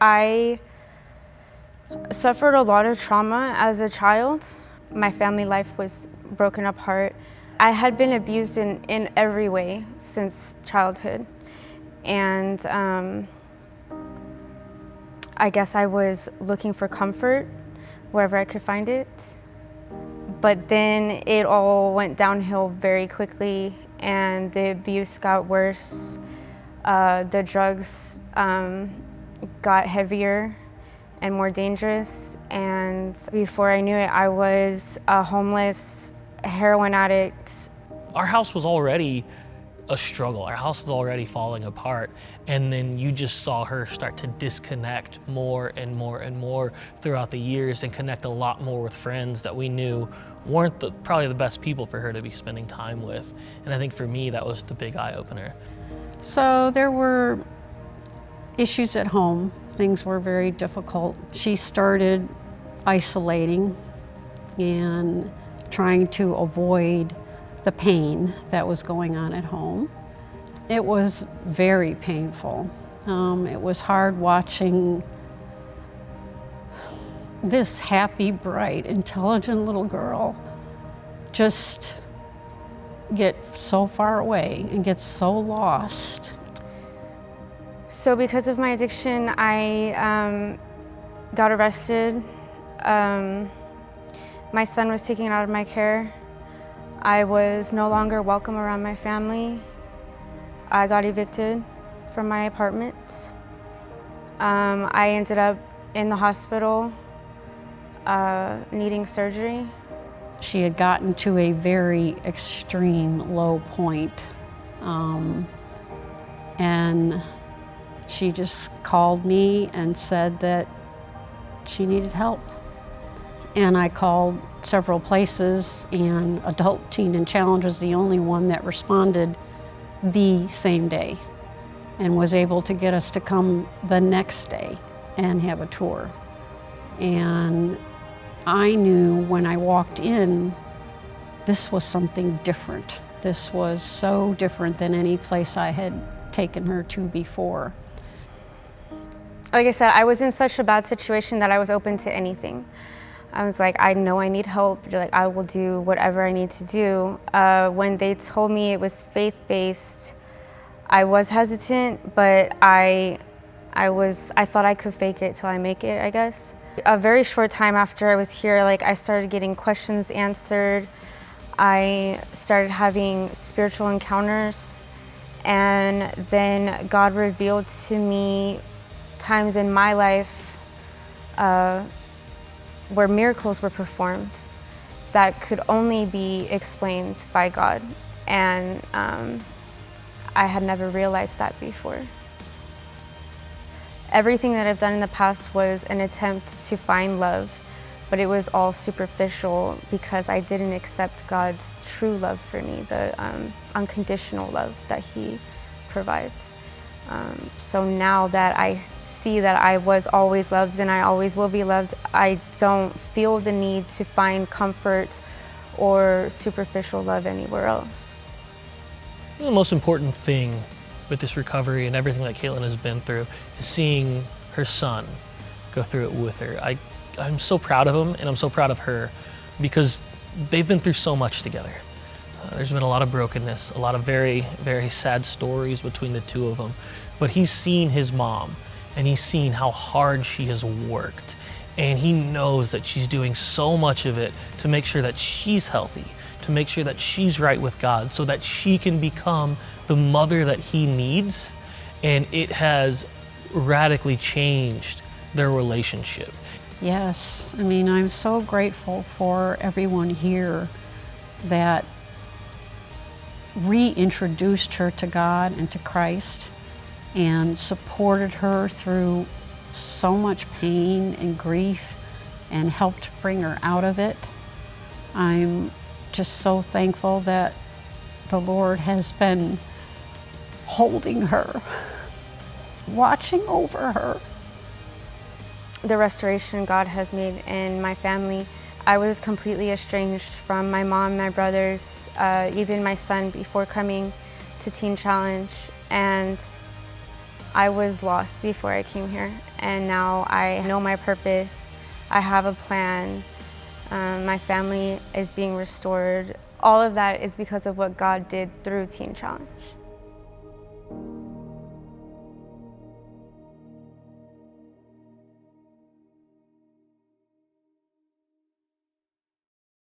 I suffered a lot of trauma as a child. My family life was broken apart. I had been abused in every way since childhood. And I guess I was looking for comfort wherever I could find it. But then it all went downhill very quickly, and the abuse got worse. The drugs got heavier and more dangerous, and before I knew it, I was a homeless heroin addict. Our house was already a struggle. Our house was already falling apart, and then you just saw her start to disconnect more and more and more throughout the years, and connect a lot more with friends that we knew weren't probably the best people for her to be spending time with. And I think for me, that was the big eye-opener. So there were issues at home. Things were very difficult. She started isolating and trying to avoid the pain that was going on at home. It was very painful. It was hard watching this happy, bright, intelligent little girl just get so far away and get so lost. So because of my addiction, I got arrested. My son was taken out of my care. I was no longer welcome around my family. I got evicted from my apartment. I ended up in the hospital needing surgery. She had gotten to a very extreme low point, and she just called me and said that she needed help. And I called several places, and Adult Teen and Challenge was the only one that responded the same day and was able to get us to come the next day and have a tour. And I knew when I walked in, this was something different. This was so different than any place I had taken her to before. Like I said, I was in such a bad situation that I was open to anything. I was like, I know I need help. Like, I will do whatever I need to do. When they told me it was faith-based, I was hesitant, but I thought I could fake it till I make it, I guess. A very short time after I was here, I started getting questions answered. I started having spiritual encounters, and then God revealed to me times in my life where miracles were performed that could only be explained by God. And I had never realized that before. Everything that I've done in the past was an attempt to find love, but it was all superficial because I didn't accept God's true love for me, the unconditional love that He provides. So now that I see that I was always loved and I always will be loved, I don't feel the need to find comfort or superficial love anywhere else. The most important thing with this recovery and everything that Kaitlyn has been through is seeing her son go through it with her. I'm so proud of him, and I'm so proud of her, because they've been through so much together. There's been a lot of brokenness, a lot of very, very sad stories between the two of them. But he's seen his mom, and he's seen how hard she has worked. And he knows that she's doing so much of it to make sure that she's healthy, to make sure that she's right with God, so that she can become the mother that he needs. And it has radically changed their relationship. Yes, I mean, I'm so grateful for everyone here that reintroduced her to God and to Christ and supported her through so much pain and grief and helped bring her out of it. I'm just so thankful that the Lord has been holding her, watching over her. The restoration God has made in my family. I was completely estranged from my mom, my brothers, even my son before coming to Teen Challenge. And I was lost before I came here, and now I know my purpose. I have a plan. My family is being restored. All of that is because of what God did through Teen Challenge.